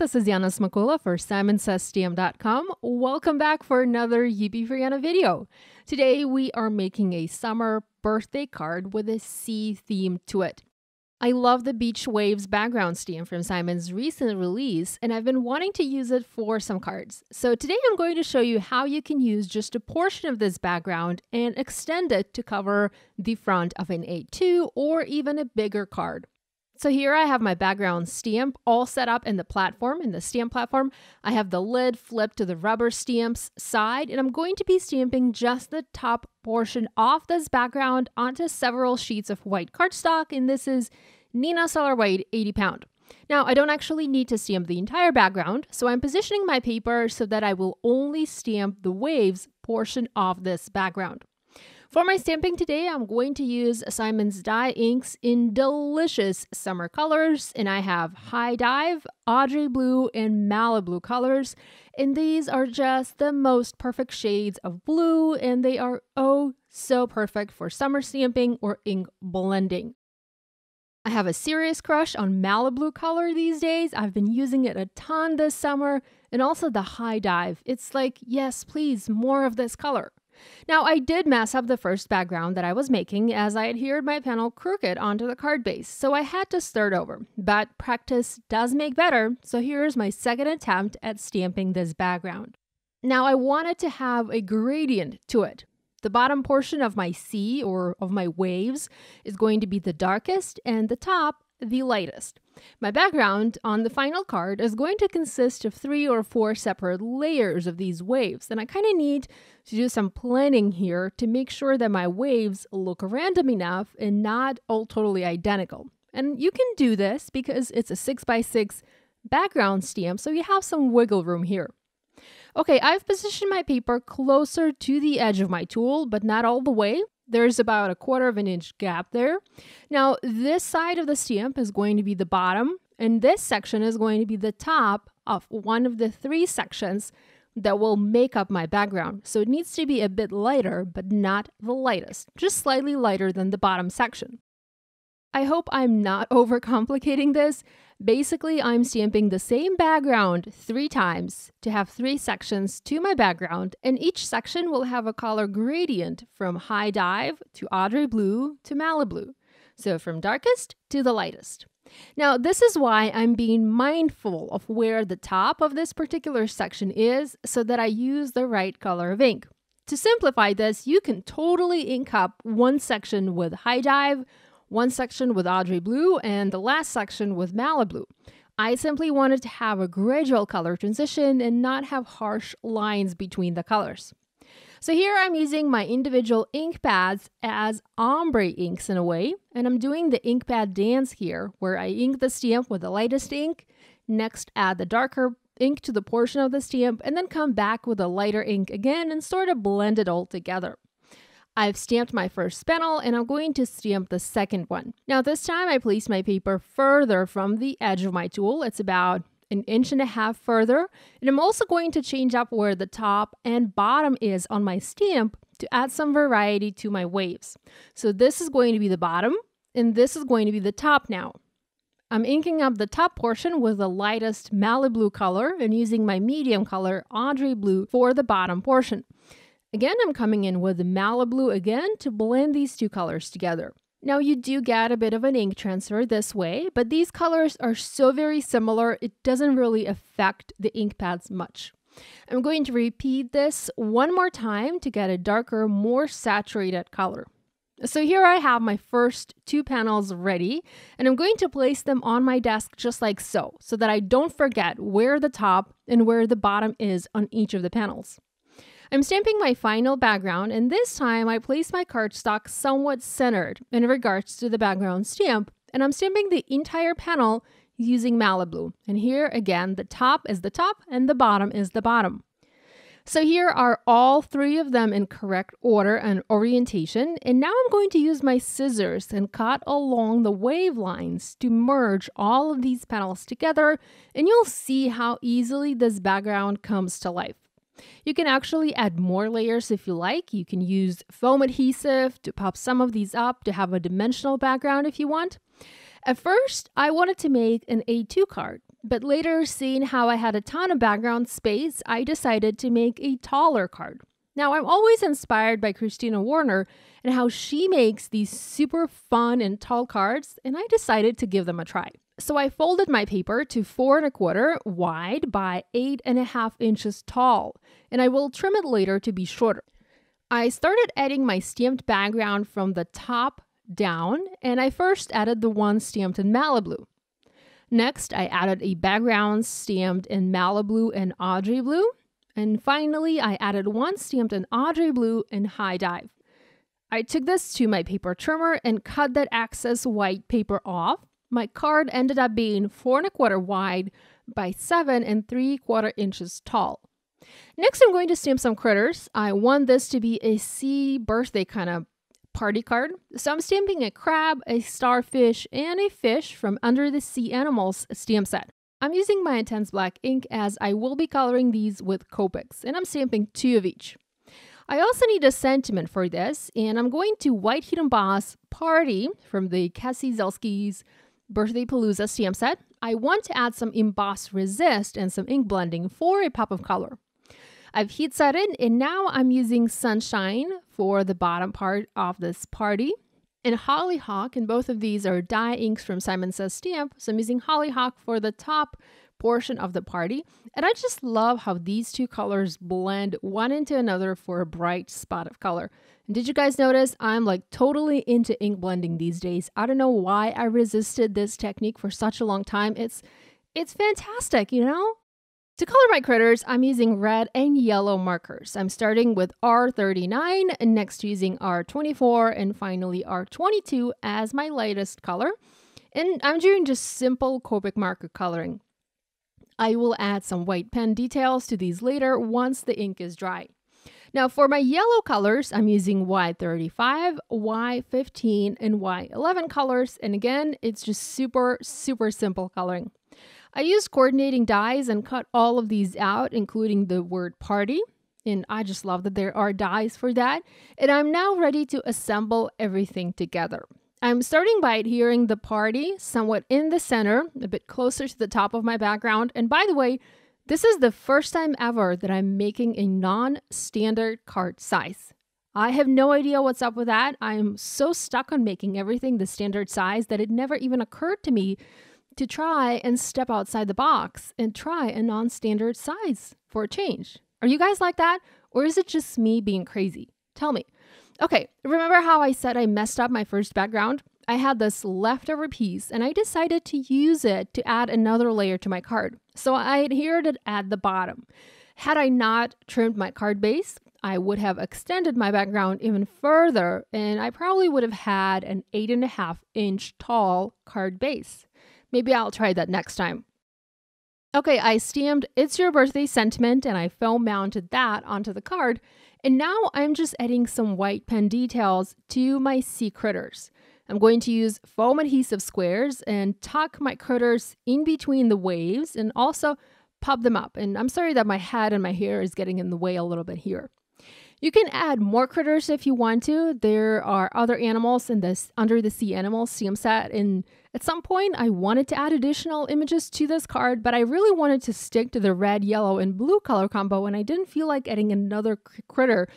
this is Yana Smakula for SimonsSaysStamp.com. Welcome back for another Yippee for Yana video. Today we are making a summer birthday card with a sea theme to it. I love the beach waves background stamp from Simon's recent release, and I've been wanting to use it for some cards. So today I'm going to show you how you can use just a portion of this background and extend it to cover the front of an A2 or even a bigger card. So here I have my background stamp all set up in the stamp platform. I have the lid flipped to the rubber stamps side, and I'm going to be stamping just the top portion of this background onto several sheets of white cardstock, and this is Neenah Solar White 80 pound. Now, I don't actually need to stamp the entire background, so I'm positioning my paper so that I will only stamp the waves portion of this background. For my stamping today, I'm going to use Simon's dye inks in delicious summer colors, and I have High Dive, AUDREY blue, and MALIBLUE colors, and these are just the most perfect shades of blue, and they are oh so perfect for summer stamping or ink blending. I have a serious crush on MALIBLUE color these days. I've been using it a ton this summer, and also the High Dive. It's like, yes, please, more of this color. Now, I did mess up the first background that I was making as I adhered my panel crooked onto the card base, so I had to start over. But practice does make better, so here's my second attempt at stamping this background. Now, I wanted to have a gradient to it. The bottom portion of my sea, or of my waves, is going to be the darkest, and the top the lightest. My background on the final card is going to consist of 3 or 4 separate layers of these waves, and I kind of need to do some planning here to make sure that my waves look random enough and not all totally identical. And you can do this because it's a 6x6 background stamp, so you have some wiggle room here. Okay, I've positioned my paper closer to the edge of my tool, but not all the way. There's about a 1/4 of an inch gap there. Now, this side of the stamp is going to be the bottom, and this section is going to be the top of one of the 3 sections that will make up my background. So it needs to be a bit lighter, but not the lightest, just slightly lighter than the bottom section. I hope I'm not overcomplicating this. Basically, I'm stamping the same background 3 times to have 3 sections to my background, and each section will have a color gradient from High Dive to AUDREY blue to MALIBLUE. So from darkest to the lightest. Now, this is why I'm being mindful of where the top of this particular section is so that I use the right color of ink. To simplify this, you can totally ink up one section with High Dive, one section with AUDREY blue, and the last section with MALIBLUE. I simply wanted to have a gradual color transition and not have harsh lines between the colors. So here I'm using my individual ink pads as ombre inks in a way, and I'm doing the ink pad dance here where I ink the stamp with the lightest ink, next add the darker ink to the portion of the stamp, and then come back with a lighter ink again and sort of blend it all together. I've stamped my first panel, and I'm going to stamp the second one. Now this time I placed my paper further from the edge of my tool. It's about 1.5 inches further, and I'm also going to change up where the top and bottom is on my stamp to add some variety to my waves. So this is going to be the bottom, and this is going to be the top now. I'm inking up the top portion with the lightest MALIBLUE color and using my medium color AUDREY blue for the bottom portion. Again, I'm coming in with the MALIBLUE again to blend these 2 colors together. Now, you do get a bit of an ink transfer this way, but these colors are so very similar, it doesn't really affect the ink pads much. I'm going to repeat this one more time to get a darker, more saturated color. So here I have my first 2 panels ready, and I'm going to place them on my desk just like so that I don't forget where the top and where the bottom is on each of the panels. I'm stamping my final background, and this time I place my cardstock somewhat centered in regards to the background stamp, and I'm stamping the entire panel using MALIBLUE. And here again, the top is the top and the bottom is the bottom. So here are all 3 of them in correct order and orientation, and now I'm going to use my scissors and cut along the wave lines to merge all of these panels together, and you'll see how easily this background comes to life. You can actually add more layers if you like. You can use foam adhesive to pop some of these up to have a dimensional background if you want. At first, I wanted to make an A2 card, But later, seeing how I had a ton of background space, I decided to make a taller card. Now, I'm always inspired by Christina Warner and how she makes these super fun and tall cards, and I decided to give them a try. So I folded my paper to 4 1/4 wide by 8.5 inches tall, and I will trim it later to be shorter. I started adding my stamped background from the top down, and I first added the one stamped in MALIBLUE. Next, I added a background stamped in MALIBLUE and AUDREY blue. And finally, I added one stamped in AUDREY blue and High Dive. I took this to my paper trimmer and cut that excess white paper off. My card ended up being 4 1/4 wide by 7 3/4 inches tall. Next, I'm going to stamp some critters. I want this to be a sea birthday kind of party card. So I'm stamping a crab, a starfish, and a fish from Under the Sea Animals stamp set. I'm using my intense black ink as I will be coloring these with Copics, and I'm stamping 2 of each. I also need a sentiment for this, and I'm going to white heat emboss Party from the Cassie Zelski's Birthday PALOOZA stamp set. I want to add some emboss resist and some ink blending for a pop of color. I've heat set it, and now I'm using Sunshine for the bottom part of this party. And Hollyhock, and both of these are dye inks from Simon Says Stamp, so I'm using Hollyhock for the top portion of the party. And I just love how these two colors blend one into another for a bright spot of color. And did you guys notice I'm like totally into ink blending these days? I don't know why I resisted this technique for such a long time. It's fantastic, you know? To color my critters, I'm using red and yellow markers. I'm starting with R39, and next using R24, and finally R22 as my lightest color. And I'm doing just simple Copic marker coloring. I will add some white pen details to these later once the ink is dry. Now for my yellow colors, I'm using Y35, Y15, and Y11 colors. And again, it's just super simple coloring. I used coordinating dies and cut all of these out, including the word party. And I just love that there are dies for that. And I'm now ready to assemble everything together. I'm starting by adhering the party somewhat in the center, a bit closer to the top of my background. And by the way, this is the first time ever that I'm making a non-standard card size. I have no idea what's up with that. I'm so stuck on making everything the standard size that it never even occurred to me to try and step outside the box and try a non-standard size for a change. Are you guys like that? Or is it just me being crazy? Tell me. Okay, remember how I said I messed up my first background? I had this leftover piece and I decided to use it to add another layer to my card. So I adhered it at the bottom. Had I not trimmed my card base, I would have extended my background even further and I probably would have had an 8.5 inch tall card base. Maybe I'll try that next time. Okay, I stamped It's Your Birthday sentiment and I foam mounted that onto the card. And now I'm just adding some white pen details to my sea critters. I'm going to use foam adhesive squares and tuck my critters in between the waves and also pop them up. And I'm sorry that my head and my hair is getting in the way a little bit here. You can add more critters if you want to. There are other animals in this Under the Sea Animals stamp set. And at some point, I wanted to add additional images to this card, but I really wanted to stick to the red, yellow, and blue color combo, and I didn't feel like adding another critter,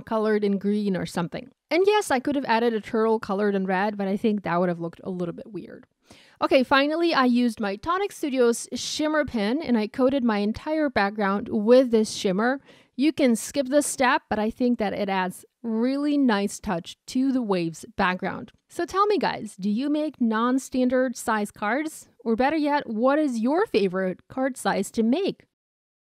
colored in green or something. And yes, I could have added a turtle colored in red, but I think that would have looked a little bit weird. Okay, finally, I used my Tonic Studios shimmer pen, and I coated my entire background with this shimmer. You can skip this step, but I think that it adds really nice touch to the waves background. So tell me guys, do you make non-standard size cards? Or better yet, what is your favorite card size to make?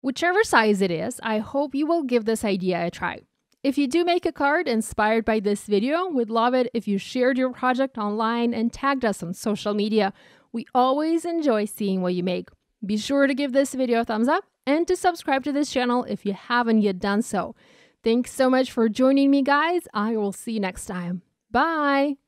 Whichever size it is, I hope you will give this idea a try. If you do make a card inspired by this video, we'd love it if you shared your project online and tagged us on social media. We always enjoy seeing what you make. Be sure to give this video a thumbs up and to subscribe to this channel if you haven't yet done so. Thanks so much for joining me, guys. I will see you next time. Bye!